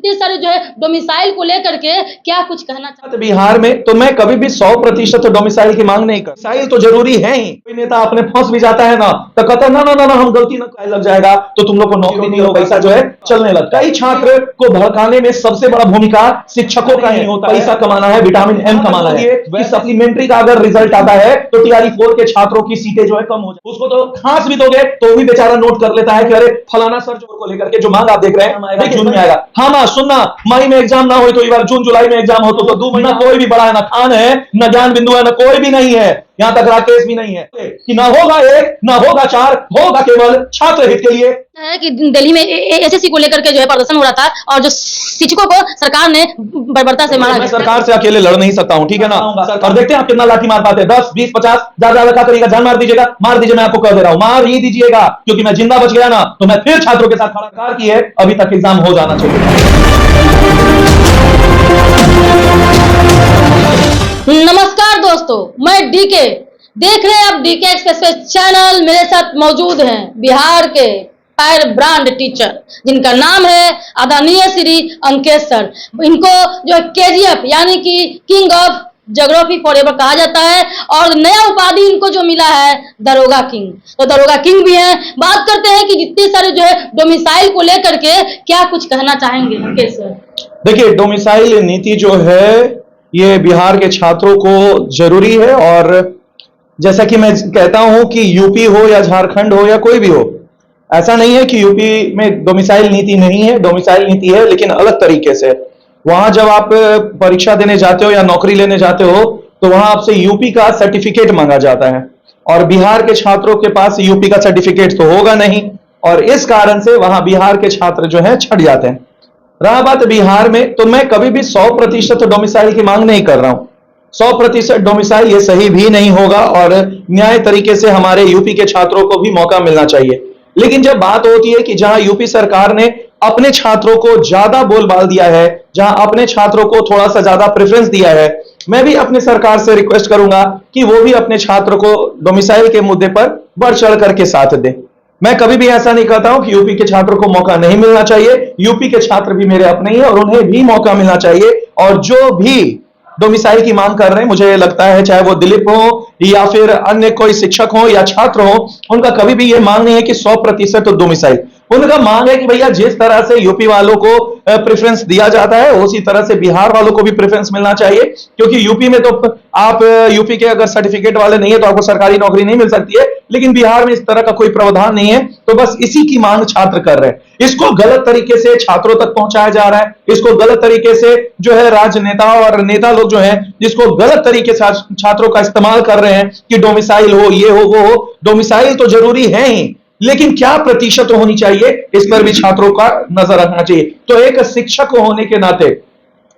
जितने सारे जो है डोमिसाइल को लेकर के क्या कुछ कहना चाहते हैं बिहार में, तो मैं कभी भी 100% डोमिसाइल की मांग नहीं कर। डोमिसाइल तो जरूरी है ही। कोई नेता अपने फंस भी जाता है ना, तो कहता है ना ना ना ना हम गलती ना लग जाएगा तो तुम लोग को नौकरी नहीं होगा, पैसा जो है चलने लगता है। कई छात्र को भड़काने में सबसे बड़ा भूमिका शिक्षकों का ही होता है। पैसा कमाना है, विटामिन एम कमाना है। कि सप्लीमेंट्री का अगर रिजल्ट आता है तो टीआरई 4 के छात्रों की सीटें जो है कम हो जाए, उसको तो खास भी दोगे तो भी बेचारा नोट कर लेता है कि अरे फलाना सर को लेकर के जो मांग आप देख रहे हैं जून में आएगा। हाँ ना, सुनना, मई में एग्जाम ना हो तो एक बार जून जुलाई में एग्जाम हो तो 2 महीना कोई भी बड़ा है, ना खान है, ना ज्ञान बिंदु है, ना कोई भी नहीं है, यहां तक राकेश भी नहीं है कि ना होगा 1 ना होगा 4, होगा केवल छात्र हित के लिए। है कि दिल्ली में एसएससी को लेकर के जो है प्रदर्शन हो रहा था और जो शिक्षकों को सरकार ने बर्बरता से मारा। मैं सरकार से अकेले लड़ नहीं सकता हूं, ठीक है ना, और देखते हैं आप कितना लाठी मार पाते हैं। 10 20 50 ज्यादा क्या करिएगा, जान मार दीजिएगा, मार दीजिए, मैं आपको कह दे रहा हूं, मार ही दीजिएगा, क्योंकि मैं जिंदा बच गया ना तो मैं फिर छात्रों के साथ खड़ा की है। अभी तक एग्जाम हो जाना चाहिए। नमस्कार दोस्तों, मैं डीके, देख रहे हैं आप डीके एक्सप्रेस चैनल। मेरे साथ मौजूद हैं बिहार के फायर ब्रांड टीचर जिनका नाम है आदरणीय श्री अंकेश सर। इनको जो केजीएफ यानी कि किंग ऑफ ज्योग्राफी फॉरएवर कहा जाता है और नया उपाधि इनको जो मिला है दरोगा किंग, तो दरोगा किंग भी हैं। बात करते हैं कि जितने सारे जो है डोमिसाइल को लेकर के क्या कुछ कहना चाहेंगे अंकेश सर। देखिए, डोमिसाइल नीति जो है ये बिहार के छात्रों को जरूरी है, और जैसा कि मैं कहता हूं कि यूपी हो या झारखंड हो या कोई भी हो, ऐसा नहीं है कि यूपी में डोमिसाइल नीति नहीं है, डोमिसाइल नीति है, लेकिन अलग तरीके से। वहां जब आप परीक्षा देने जाते हो या नौकरी लेने जाते हो तो वहां आपसे यूपी का सर्टिफिकेट मांगा जाता है, और बिहार के छात्रों के पास यूपी का सर्टिफिकेट तो होगा नहीं, और इस कारण से वहां बिहार के छात्र जो है छट जाते हैं। रहा बात बिहार में, तो मैं कभी भी 100% डोमिसाइल की मांग नहीं कर रहा हूं। 100% डोमिसाइल ये सही भी नहीं होगा, और न्याय तरीके से हमारे यूपी के छात्रों को भी मौका मिलना चाहिए। लेकिन जब बात होती है कि जहां यूपी सरकार ने अपने छात्रों को ज्यादा बोलबाल दिया है, जहां अपने छात्रों को थोड़ा सा ज्यादा प्रेफरेंस दिया है, मैं भी अपने सरकार से रिक्वेस्ट करूंगा कि वो भी अपने छात्र को डोमिसाइल के मुद्दे पर बढ़ चढ़ करके साथ दे। मैं कभी भी ऐसा नहीं कहता हूं कि यूपी के छात्रों को मौका नहीं मिलना चाहिए। यूपी के छात्र भी मेरे अपने ही हैं और उन्हें भी मौका मिलना चाहिए। और जो भी डोमिसाइल की मांग कर रहे हैं, मुझे लगता है चाहे वो दिलीप हो या फिर अन्य कोई शिक्षक हो या छात्र हो, उनका कभी भी ये मांग नहीं है कि 100% डोमिसाइल। उनका मांग है कि भैया जिस तरह से यूपी वालों को प्रेफरेंस दिया जाता है उसी तरह से बिहार वालों को भी प्रेफरेंस मिलना चाहिए, क्योंकि यूपी में तो आप यूपी के अगर सर्टिफिकेट वाले नहीं है तो आपको सरकारी नौकरी नहीं मिल सकती है, लेकिन बिहार में इस तरह का कोई प्रावधान नहीं है। तो बस इसी की मांग छात्र कर रहे हैं। इसको गलत तरीके से छात्रों तक पहुंचाया जा रहा है, इसको गलत तरीके से जो है राजनेता और नेता लोग जो है जिसको गलत तरीके से छात्रों का इस्तेमाल कर रहे हैं कि डोमिसाइल हो, ये हो, वो हो। डोमिसाइल तो जरूरी है ही, लेकिन क्या प्रतिशत होनी चाहिए इस पर भी छात्रों का नजर रखना चाहिए। तो एक शिक्षक होने के नाते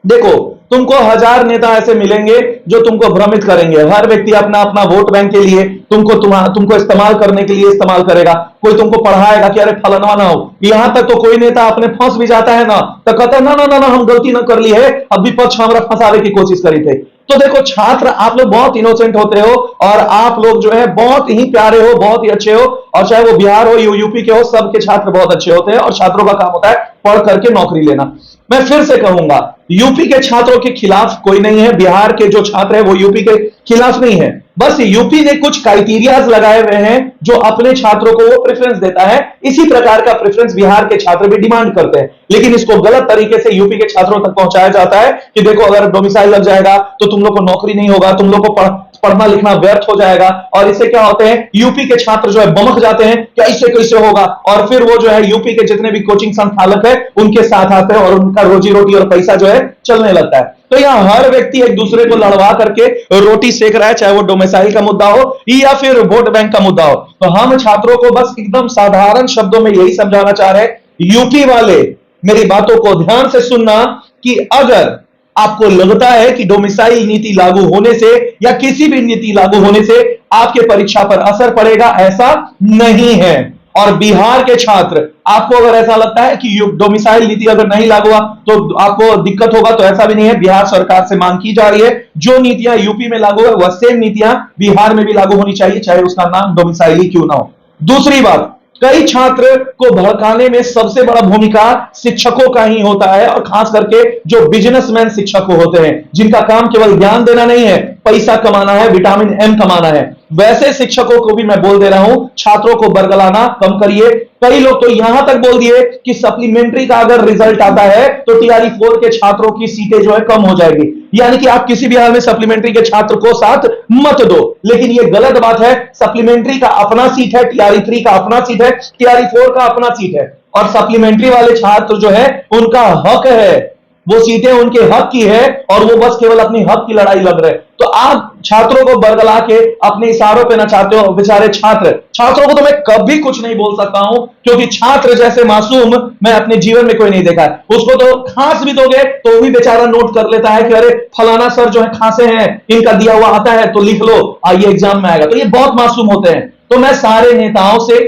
देखो, तुमको 1000 नेता ऐसे मिलेंगे जो तुमको भ्रमित करेंगे। हर व्यक्ति अपना अपना वोट बैंक के लिए तुमको इस्तेमाल करने के लिए इस्तेमाल करेगा। कोई तुमको पढ़ाएगा कि अरे फलाना ना हो। यहां तक तो कोई नेता अपने फंस भी जाता है ना, तो कहता है ना ना ना ना हम गलती ना कर ली है, अब विपक्ष हमारा फंसाने की कोशिश करी थे। तो देखो छात्र, आप लोग बहुत इनोसेंट होते हो और आप लोग जो है बहुत ही प्यारे हो, बहुत ही अच्छे हो, और चाहे वो बिहार हो यूपी के हो, सबके छात्र बहुत अच्छे होते हैं और छात्रों का काम होता है पढ़ करके नौकरी लेना। मैं फिर से कहूंगा, यूपी के छात्रों के खिलाफ कोई नहीं है, बिहार के जो छात्र है वो यूपी के खिलाफ नहीं है। बस यूपी ने कुछ क्राइटेरियाज लगाए हुए हैं जो अपने छात्रों को वो प्रेफरेंस देता है। इसी प्रकार का प्रेफरेंस बिहार के छात्र भी डिमांड करते हैं, लेकिन इसको गलत तरीके से यूपी के छात्रों तक पहुंचाया जाता है कि देखो अगर डोमिसाइल लग जाएगा तो तुम लोग को नौकरी नहीं होगा, तुम लोग को पढ़ना लिखना व्यर्थ हो जाएगा। और इससे क्या होते हैं, यूपी के छात्र जो है बमक जाते हैं कि ऐसे कैसे होगा, और फिर वो जो है यूपी के जितने भी कोचिंग संचालक है उनके साथ आते हैं और उनका रोजी रोटी और पैसा जो है चलने लगता है। तो यहाँ हर व्यक्ति एक दूसरे को लड़वा करके रोटी सेक रहा है, चाहे वो डोमिसाइल का मुद्दा हो या फिर वोट बैंक का मुद्दा हो। तो हम छात्रों को बस एकदम साधारण शब्दों में यही समझाना चाह रहे हैं, यूपी वाले मेरी बातों को ध्यान से सुनना कि अगर आपको लगता है कि डोमिसाइल नीति लागू होने से या किसी भी नीति लागू होने से आपके परीक्षा पर असर पड़ेगा, ऐसा नहीं है। और बिहार के छात्र, आपको अगर ऐसा लगता है कि डोमिसाइल नीति अगर नहीं लागू हुआ तो आपको दिक्कत होगा, तो ऐसा भी नहीं है। बिहार सरकार से मांग की जा रही है जो नीतियां यूपी में लागू है वह सेम नीतियां बिहार में भी लागू होनी चाहिए, चाहे उसका नाम डोमिसाइल ही क्यों ना हो। दूसरी बात, कई छात्र को भड़काने में सबसे बड़ा भूमिका शिक्षकों का ही होता है, और खास करके जो बिजनेसमैन शिक्षक होते हैं, जिनका काम केवल ज्ञान देना नहीं है, पैसा कमाना है, विटामिन एम कमाना है। वैसे शिक्षकों को भी मैं बोल दे रहा हूं, छात्रों को बरगलाना कम करिए। कई लोग तो यहां तक बोल दिए कि सप्लीमेंट्री का अगर रिजल्ट आता है तो टीआरई 4 के छात्रों की सीटें जो है कम हो जाएगी, यानी कि आप किसी भी हाल में सप्लीमेंट्री के छात्र को साथ मत दो। लेकिन यह गलत बात है। सप्लीमेंट्री का अपना सीट है, टीआरई 3 का अपना सीट है, टीआरई 4 का अपना सीट है, और सप्लीमेंट्री वाले छात्र जो है उनका हक है, वो सीटें उनके हक की है, और वो बस केवल अपनी हक की लड़ाई लड़ रहे हैं। तो आप छात्रों को बरगला के अपने इशारों पे नचाते हो। बेचारे छात्रों को तो मैं कभी कुछ नहीं बोल सकता हूं, क्योंकि छात्र जैसे मासूम मैं अपने जीवन में कोई नहीं देखा है। उसको तो खांस भी दोगे तो भी बेचारा नोट कर लेता है कि अरे फलाना सर जो है खांसे हैं, इनका दिया हुआ आता है तो लिख लो, आइए एग्जाम में आएगा। तो ये बहुत मासूम होते हैं। तो मैं सारे नेताओं से,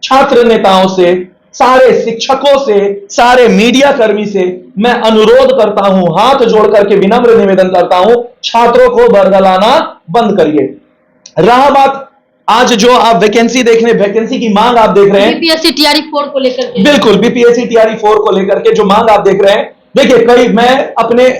छात्र नेताओं से, सारे शिक्षकों से, सारे मीडिया कर्मी से मैं अनुरोध करता हूं, हाथ जोड़ करके विनम्र निवेदन करता हूं, छात्रों को बरगलाना बंद करिए। रहा बात आज जो आप वैकेंसी देख रहे हैं, वैकेंसी की मांग आप देख रहे हैं, बीपीएससी टीआरई 4 को लेकर के, बिल्कुल बीपीएससी टीआरई 4 को लेकर के जो मांग आप देख रहे हैं, देखिए कई मैं अपने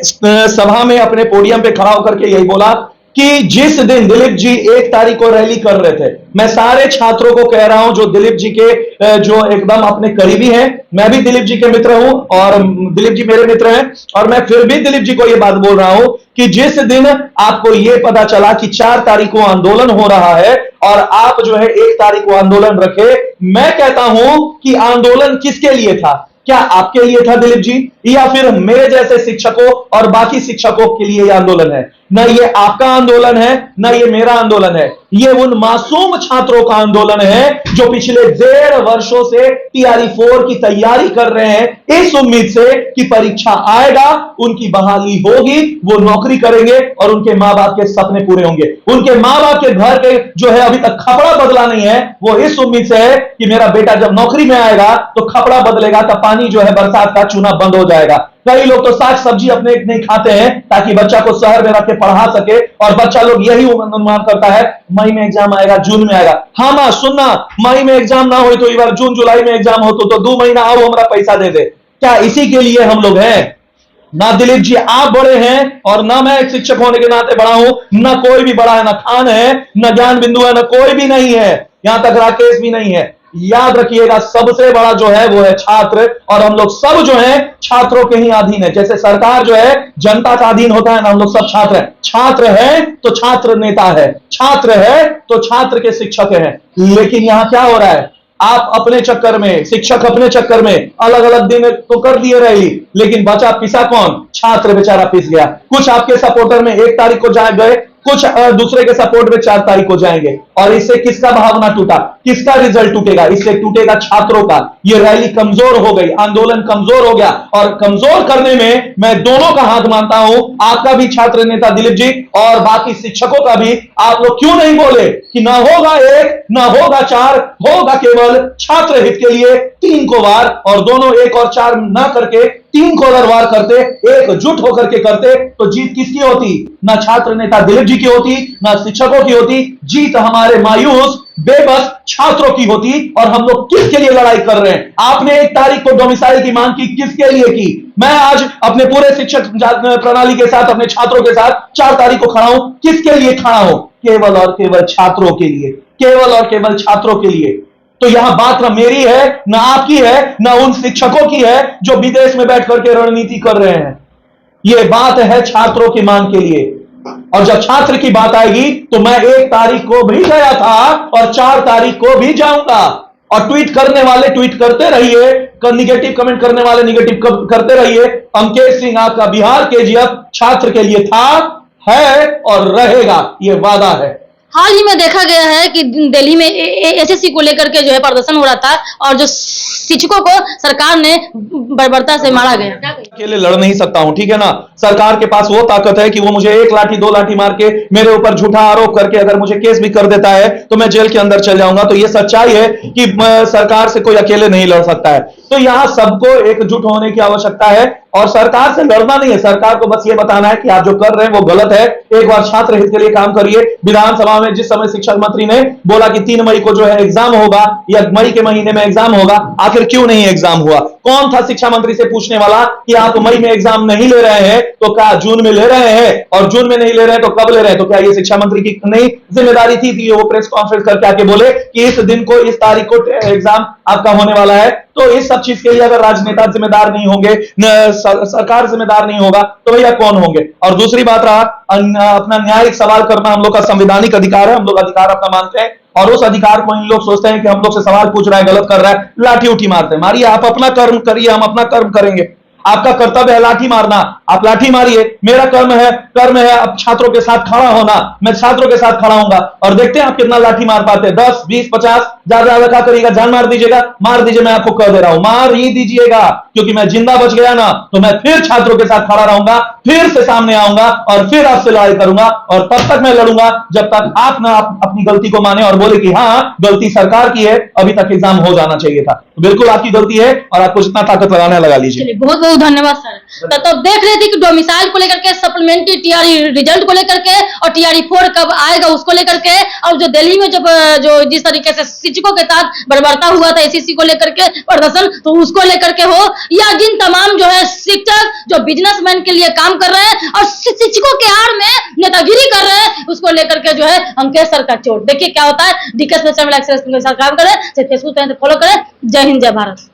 सभा में अपने पोडियम पे खड़ा होकर के यही बोला कि जिस दिन दिलीप जी 1 तारीख को रैली कर रहे थे, मैं सारे छात्रों को कह रहा हूं जो दिलीप जी के जो एकदम अपने करीबी हैं, मैं भी दिलीप जी के मित्र हूं और दिलीप जी मेरे मित्र हैं, और मैं फिर भी दिलीप जी को यह बात बोल रहा हूं कि जिस दिन आपको यह पता चला कि 4 तारीख को आंदोलन हो रहा है और आप जो है 1 तारीख को आंदोलन रखे, मैं कहता हूं कि आंदोलन किसके लिए था? क्या आपके लिए था दिलीप जी, या फिर मेरे जैसे शिक्षकों और बाकी शिक्षकों के लिए यह आंदोलन है? ना ये आपका आंदोलन है, ना ये मेरा आंदोलन है, ये उन मासूम छात्रों का आंदोलन है जो पिछले 1.5 वर्षों से टीआरई 4 की तैयारी कर रहे हैं, इस उम्मीद से कि परीक्षा आएगा, उनकी बहाली होगी, वो नौकरी करेंगे और उनके मां बाप के सपने पूरे होंगे। उनके मां बाप के घर के जो है अभी तक खपड़ा बदला नहीं है, वो इस उम्मीद से है कि मेरा बेटा जब नौकरी में आएगा तो खपड़ा बदलेगा, तब पानी जो है बरसात का चूना बंद हो जाएगा। कई लोग तो साग सब्जी अपने नहीं खाते हैं ताकि बच्चा को शहर में रख के पढ़ा सके, और बच्चा लोग यही अनुमान करता है मई में एग्जाम आएगा, जून में आएगा। हाँ मां सुनना, मई में एग्जाम ना हो तो एक बार जून जुलाई में एग्जाम हो तो 2 महीना आओ हमारा पैसा दे दे। क्या इसी के लिए हम लोग हैं? ना दिलीप जी आप बड़े हैं और ना मैं एक शिक्षक होने के नाते बड़ा हूं, ना कोई भी बड़ा है, ना खान है, ना ज्ञान बिंदु है, ना कोई भी नहीं है, यहां तक राकेश भी नहीं है। याद रखिएगा सबसे बड़ा जो है वो है छात्र, और हम लोग सब जो है छात्रों के ही अधीन है। जैसे सरकार जो है जनता का अधीन होता है ना, हम लोग सब छात्र हैं। छात्र है तो छात्र नेता है, छात्र है तो छात्र के शिक्षक हैं। लेकिन यहां क्या हो रहा है, आप अपने चक्कर में, शिक्षक अपने चक्कर में अलग अलग दिन तो कर दिए रैली, लेकिन बचा पिसा कौन? छात्र बेचारा पिस गया। कुछ आपके सपोर्टर में 1 तारीख को जा गए, कुछ दूसरे के सपोर्ट में 4 तारीख को जाएंगे, और इससे किसका भावना टूटा, किसका रिजल्ट टूटेगा? इससे टूटेगा छात्रों का। ये रैली कमजोर हो गई, आंदोलन कमजोर हो गया, और कमजोर करने में मैं दोनों का हाथ मानता हूं, आपका भी छात्र नेता दिलीप जी और बाकी शिक्षकों का भी। आप लोग क्यों नहीं बोले कि ना होगा 1, ना होगा 4, होगा केवल छात्र हित के लिए 3 को वार, और दोनों 1 और 4 ना करके 3 को अगर वार करते, एकजुट होकर के करते, तो जीत किसकी होती? ना छात्र नेता दिलीप जी की होती, ना शिक्षकों की होती, जीत हमारे मायूस बेबस छात्रों की होती। और हम लोग किसके लिए लड़ाई कर रहे हैं? आपने 1 तारीख को डोमिसाइल की मांग की, किसके लिए की? मैं आज अपने पूरे शिक्षक प्रणाली के साथ, अपने छात्रों के साथ 4 तारीख को खड़ा हूं। किसके लिए खड़ा हूं? केवल और केवल छात्रों के लिए, केवल और केवल छात्रों के लिए। तो यहां बात ना मेरी है, ना आपकी है, ना उन शिक्षकों की है जो विदेश में बैठ करके रणनीति कर रहे हैं। यह बात है छात्रों की मांग के लिए। और जब छात्र की बात आएगी तो मैं 1 तारीख को भी गया था और 4 तारीख को भी जाऊंगा। और ट्वीट करने वाले ट्वीट करते रहिए, निगेटिव कमेंट करने वाले निगेटिव करते रहिए। अंकेश सिंह आपका बिहार केजीएफ छात्र के लिए था, है और रहेगा, यह वादा है। हाल ही में देखा गया है कि दिल्ली में एसएससी को लेकर के जो है प्रदर्शन हो रहा था, और जो शिक्षकों को सरकार ने बर्बरता से मारा गया। अकेले लड़ नहीं सकता हूं, ठीक है ना। सरकार के पास वो ताकत है कि वो मुझे 1 लाठी 2 लाठी मार के मेरे ऊपर झूठा आरोप करके अगर मुझे केस भी कर देता है तो मैं जेल के अंदर चल जाऊंगा। तो ये सच्चाई है कि सरकार से कोई अकेले नहीं लड़ सकता है। तो यहां सबको एकजुट होने की आवश्यकता है। और सरकार से लड़ना नहीं है, सरकार को बस ये बताना है कि आप जो कर रहे हैं वो गलत है। एक बार छात्र हित के लिए काम करिए। विधानसभा में जिस समय शिक्षा मंत्री ने बोला कि 3 मई को जो है एग्जाम होगा या मई के महीने में एग्जाम होगा, आखिर क्यों नहीं एग्जाम हुआ? कौन था शिक्षा मंत्री से पूछने वाला कि आप मई में एग्जाम नहीं ले रहे हैं तो क्या जून में ले रहे हैं, और जून में नहीं ले रहे हैं तो कब ले रहे हैं? तो क्या ये शिक्षा मंत्री की नहीं जिम्मेदारी थी कि वो प्रेस कॉन्फ्रेंस करके आके बोले कि इस दिन को, इस तारीख को एग्जाम आपका होने वाला है? तो इस सब चीज के लिए अगर राजनेता जिम्मेदार नहीं होंगे, सरकार जिम्मेदार नहीं होगा, तो भैया कौन होंगे? और दूसरी बात रहा, अपना न्यायिक सवाल करना हम लोग का संवैधानिक अधिकार है, हम लोग अधिकार अपना मानते हैं, और उस अधिकार को इन लोग सोचते हैं कि हम लोग से सवाल पूछ रहा है, गलत कर रहा है, लाठी उठी मारते हैं। मारिए, आप अपना कर्म करिए, हम अपना कर्म करेंगे। आपका कर्तव्य है लाठी मारना, आप लाठी मारिए। मेरा कर्म है अब छात्रों के साथ खड़ा होना, मैं छात्रों के साथ खड़ा होऊंगा, और देखते हैं आप कितना लाठी मार पाते हैं। 10, 20, 50, ज्यादा क्या करिएगा? जान मार दीजिएगा, मार दीजिए, मैं आपको कह दे रहा हूं, मार ही दीजिएगा, क्योंकि मैं जिंदा बच गया ना तो मैं फिर छात्रों के साथ खड़ा रहूंगा, फिर से सामने आऊंगा और फिर आपसे लड़ाई करूंगा, और तब तक मैं लड़ूंगा जब तक आप ना अपनी गलती को माने और बोले कि हाँ, गलती सरकार की है, अभी तक एग्जाम हो जाना चाहिए था। बिल्कुल आपकी गलती है, और आपको जितना ताकत लगाना है लगा लीजिए। बहुत बहुत धन्यवाद सर। तो देख रहे थे कि डोमिसाइल को लेकर के, सप्लीमेंट्री टीआरई रिजल्ट को लेकर के, और टीआरई 4 कब आएगा उसको लेकर के, और जो दिल्ली में जब जो जिस तरीके से शिक्षकों के साथ बर्बरता हुआ था एसएससी को लेकर के प्रदर्शन, तो उसको लेकर के हो, या जिन तमाम जो है शिक्षक जो बिजनेसमैन के लिए काम कर रहे हैं और शिक्षकों के आड़ में नेतागिरी कर रहे हैं, उसको लेकर के जो है अंकेश सर का चोट। देखिए क्या होता है। डीके स्पेशल एक्सेस के साथ काम करें, फेसबुक पे फॉलो करें। जय हिंद, जय भारत।